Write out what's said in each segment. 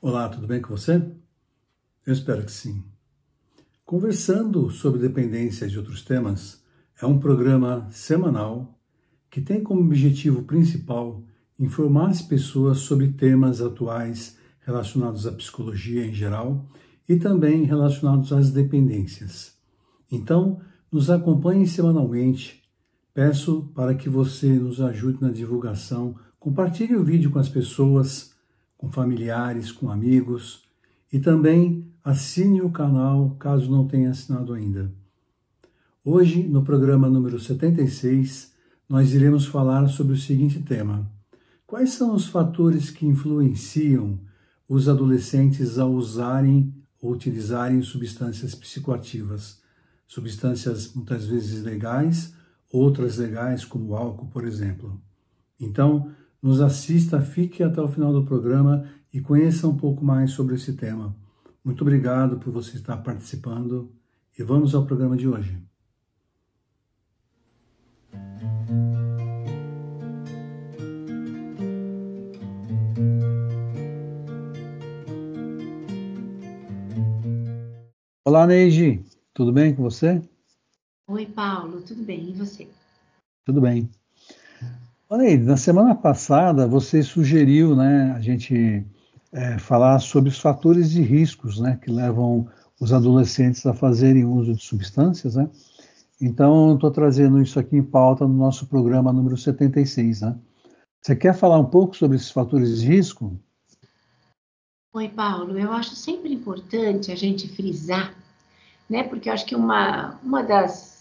Olá, tudo bem com você? Eu espero que sim. Conversando sobre dependência de outros temas é um programa semanal que tem como objetivo principal informar as pessoas sobre temas atuais relacionados à psicologia em geral e também relacionados às dependências. Então, nos acompanhe semanalmente. Peço para que você nos ajude na divulgação, compartilhe o vídeo com as pessoas, com familiares, com amigos e também assine o canal caso não tenha assinado ainda. Hoje, no programa número 76, nós iremos falar sobre o seguinte tema: quais são os fatores que influenciam os adolescentes a usarem ou utilizarem substâncias psicoativas? Substâncias muitas vezes legais, outras legais, como o álcool, por exemplo. Então, nos assista, fique até o final do programa e conheça um pouco mais sobre esse tema. Muito obrigado por você estar participando e vamos ao programa de hoje. Olá, Neide. Tudo bem com você? Oi, Paulo. Tudo bem? E você? Tudo bem. Olha aí, na semana passada você sugeriu, a gente falar sobre os fatores de riscos, que levam os adolescentes a fazerem uso de substâncias, né? Então, estou trazendo isso aqui em pauta no nosso programa número 76, né? Você quer falar um pouco sobre esses fatores de risco? Oi, Paulo. Eu acho sempre importante a gente frisar, né? Porque eu acho que uma das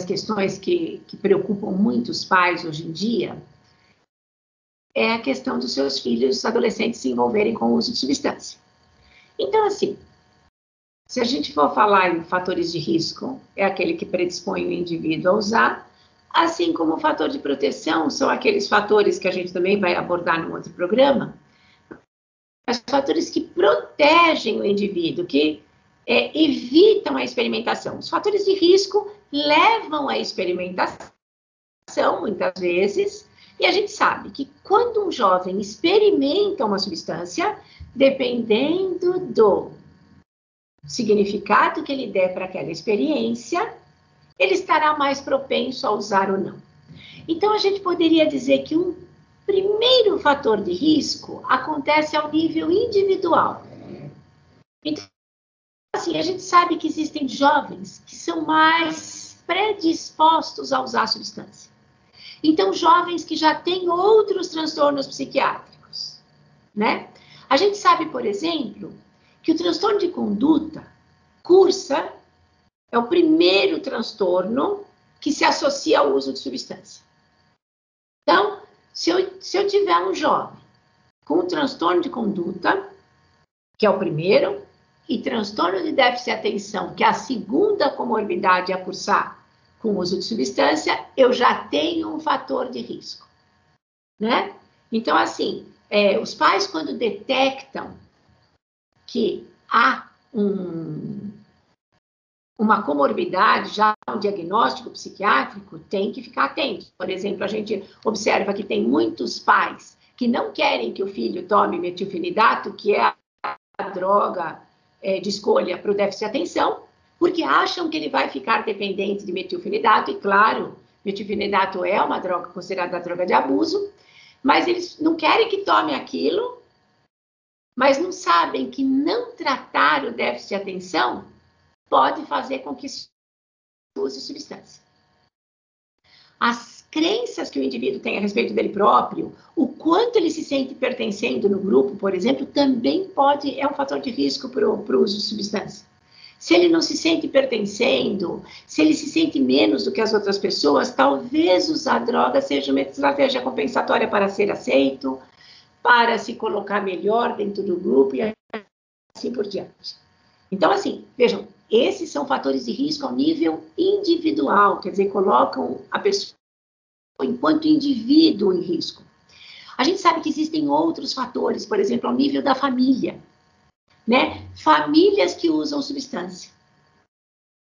questões que preocupam muitos pais hoje em dia é a questão dos seus filhos adolescentes se envolverem com o uso de substância. Então, assim, se a gente for falar em fatores de risco, é aquele que predispõe o indivíduo a usar, assim como o fator de proteção são aqueles fatores que a gente também vai abordar num outro programa, os fatores que protegem o indivíduo, que evitam a experimentação. Os fatores de risco levam à experimentação, muitas vezes, e a gente sabe que quando um jovem experimenta uma substância, dependendo do significado que ele der para aquela experiência, ele estará mais propenso a usar ou não. Então, a gente poderia dizer que um primeiro fator de risco acontece ao nível individual. Então, assim, a gente sabe que existem jovens que são mais predispostos a usar a substância. Então, jovens que já têm outros transtornos psiquiátricos, né? A gente sabe, por exemplo, que o transtorno de conduta cursa é o primeiro transtorno que se associa ao uso de substância. Então, se eu tiver um jovem com transtorno de conduta, que é o primeiro, e transtorno de déficit de atenção, que é a segunda comorbidade a cursar com o uso de substância, eu já tenho um fator de risco, né? Então, assim, os pais, quando detectam que há uma comorbidade, já um diagnóstico psiquiátrico, tem que ficar atento. Por exemplo, a gente observa que tem muitos pais que não querem que o filho tome metilfenidato, que é a droga de escolha para o déficit de atenção, porque acham que ele vai ficar dependente de metilfenidato, e claro, metilfenidato é uma droga considerada droga de abuso, mas eles não querem que tome aquilo, mas não sabem que não tratar o déficit de atenção pode fazer com que use substância. As crenças que o indivíduo tem a respeito dele próprio, o quanto ele se sente pertencendo no grupo, por exemplo, também é um fator de risco para o uso de substância. Se ele não se sente pertencendo, se ele se sente menos do que as outras pessoas, talvez usar droga seja uma estratégia compensatória para ser aceito, para se colocar melhor dentro do grupo e assim por diante. Então, assim, vejam, esses são fatores de risco ao nível individual, quer dizer, colocam a pessoa enquanto indivíduo em risco. A gente sabe que existem outros fatores, por exemplo, ao nível da família, né? Famílias que usam substância,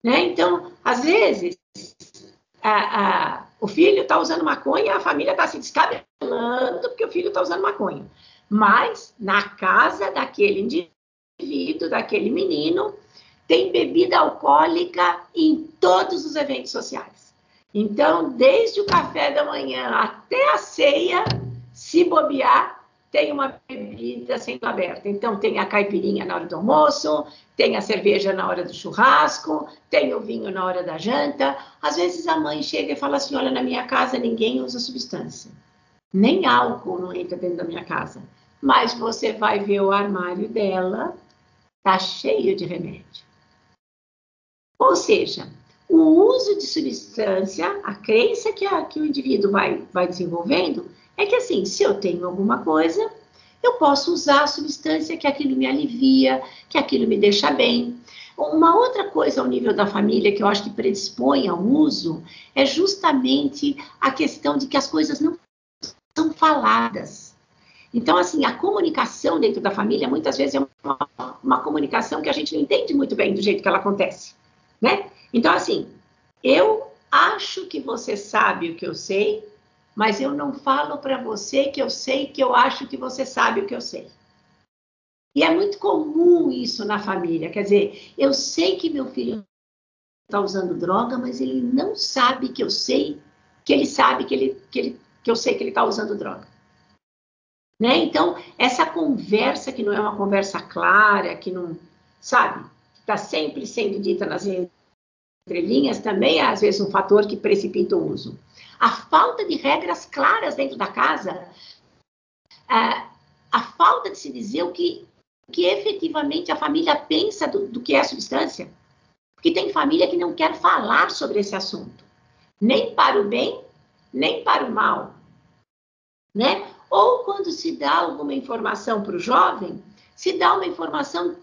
né? Então, às vezes, o filho está usando maconha, a família está se descabelando porque o filho está usando maconha. Mas na casa daquele indivíduo, daquele menino, tem bebida alcoólica em todos os eventos sociais. Então, desde o café da manhã até a ceia, se bobear, tem uma bebida sendo aberta. Então, tem a caipirinha na hora do almoço, tem a cerveja na hora do churrasco, tem o vinho na hora da janta. Às vezes a mãe chega e fala assim, olha, na minha casa ninguém usa substância. Nem álcool não entra dentro da minha casa. Mas você vai ver o armário dela, tá cheio de remédio. Ou seja, o uso de substância, a crença que o indivíduo vai desenvolvendo, é que assim, se eu tenho alguma coisa, eu posso usar a substância que aquilo me alivia, que aquilo me deixa bem. Uma outra coisa ao nível da família que eu acho que predispõe ao uso é justamente a questão de que as coisas não são faladas. Então, assim, a comunicação dentro da família muitas vezes é uma comunicação que a gente não entende muito bem do jeito que ela acontece, né? Então, assim, eu acho que você sabe o que eu sei, mas eu não falo para você que eu sei que eu acho que você sabe o que eu sei. E é muito comum isso na família, quer dizer, eu sei que meu filho está usando droga, mas ele não sabe que eu sei que ele sabe que eu sei que ele está usando droga. Né? Então, essa conversa que não é uma conversa clara, que não, sabe, está sempre sendo dita nas entrelinhas, também é, às vezes, um fator que precipita o uso. A falta de regras claras dentro da casa, a falta de se dizer o que efetivamente a família pensa do que é a substância. Porque tem família que não quer falar sobre esse assunto, nem para o bem, nem para o mal, né? Ou quando se dá alguma informação para o jovem, se dá uma informação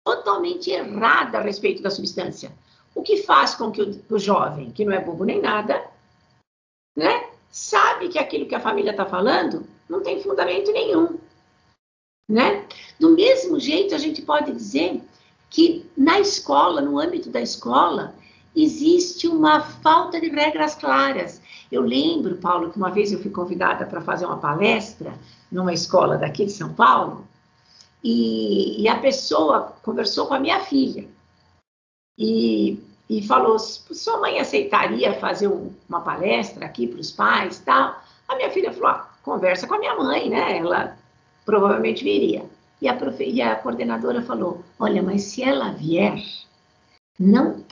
totalmente errada a respeito da substância. O que faz com que o jovem, que não é bobo nem nada, né, sabe que aquilo que a família está falando não tem fundamento nenhum. Né? Do mesmo jeito, a gente pode dizer que na escola, no âmbito da escola, existe uma falta de regras claras. Eu lembro, Paulo, que uma vez eu fui convidada para fazer uma palestra numa escola daqui de São Paulo, e a pessoa conversou com a minha filha e falou, sua mãe aceitaria fazer uma palestra aqui para os pais e tal? A minha filha falou, conversa com a minha mãe, né? Ela provavelmente viria. E a coordenadora falou, olha, mas se ela vier, não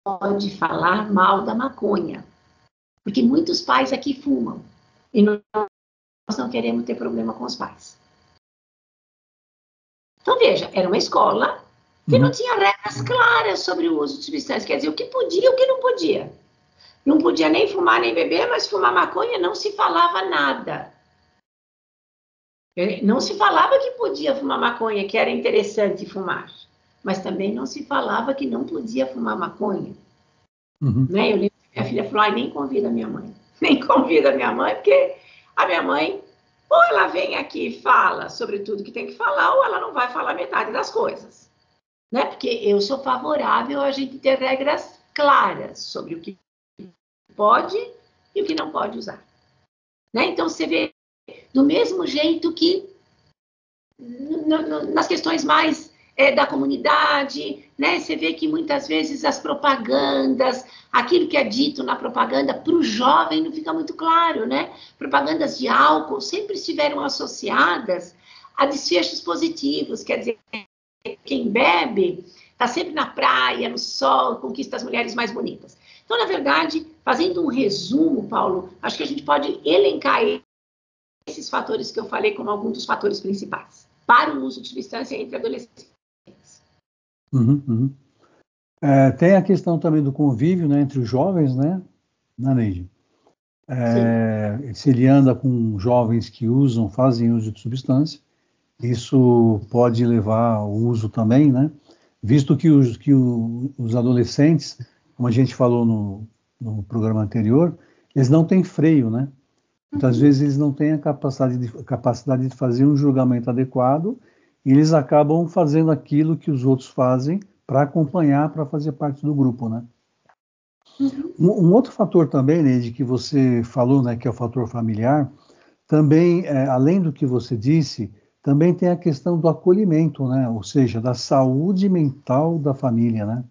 pode falar mal da maconha, porque muitos pais aqui fumam, e nós não queremos ter problema com os pais. Então, veja, era uma escola que não tinha regras claras sobre o uso de substâncias, quer dizer, o que podia e o que não podia. Não podia nem fumar nem beber, mas fumar maconha não se falava nada. Não se falava que podia fumar maconha, que era interessante fumar, mas também não se falava que não podia fumar maconha. Né? Eu lembro que minha filha falou, nem convida a minha mãe. Nem convida a minha mãe, porque a minha mãe, ou ela vem aqui e fala sobre tudo que tem que falar, ou ela não vai falar metade das coisas. Né? Porque eu sou favorável a gente ter regras claras sobre o que pode e o que não pode usar. Né? Então, você vê, do mesmo jeito que nas questões mais da comunidade, né? Você vê que muitas vezes as propagandas, aquilo que é dito na propaganda para o jovem não fica muito claro, né? Propagandas de álcool sempre estiveram associadas a desfechos positivos, quer dizer, quem bebe está sempre na praia, no sol, conquista as mulheres mais bonitas. Então, na verdade, fazendo um resumo, Paulo, acho que a gente pode elencar esses fatores que eu falei como alguns dos fatores principais para o uso de substância entre adolescentes. Tem a questão também do convívio, né, entre os jovens, né, Neide? Se ele anda com jovens que fazem uso de substância, isso pode levar ao uso também, né? Visto que os adolescentes, como a gente falou no programa anterior, eles não têm freio, né? Muitas vezes eles não têm a capacidade de fazer um julgamento adequado e eles acabam fazendo aquilo que os outros fazem para acompanhar, para fazer parte do grupo, né? Um outro fator também, Neide, que você falou, né, que é o fator familiar, Também, além do que você disse, também tem a questão do acolhimento, né? Ou seja, da saúde mental da família, né?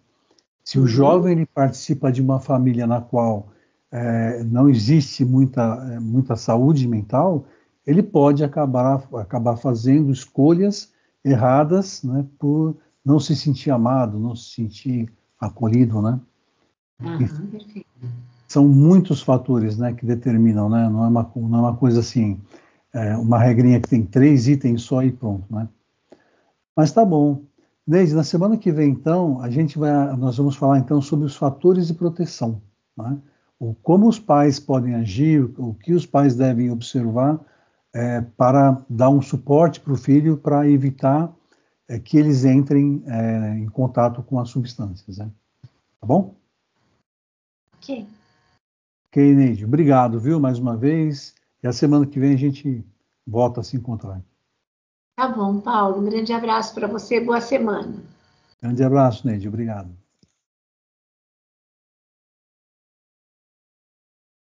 Se o jovem ele participa de uma família na qual não existe muita saúde mental, ele pode acabar fazendo escolhas erradas, né, por não se sentir amado, não se sentir acolhido, né? Perfeito. São muitos fatores, né, que determinam, né? Não é uma coisa assim, uma regrinha que tem 3 itens só e pronto, né? Mas tá bom. Neide, na semana que vem, então, nós vamos falar então sobre os fatores de proteção, né? Como os pais podem agir, o que os pais devem observar para dar um suporte para o filho para evitar que eles entrem em contato com as substâncias, né? Tá bom? Ok. Ok, Neide, obrigado, viu, mais uma vez. E a semana que vem a gente volta a se encontrar. Tá bom, Paulo. Um grande abraço para você. Boa semana. Grande abraço, Neide, obrigado.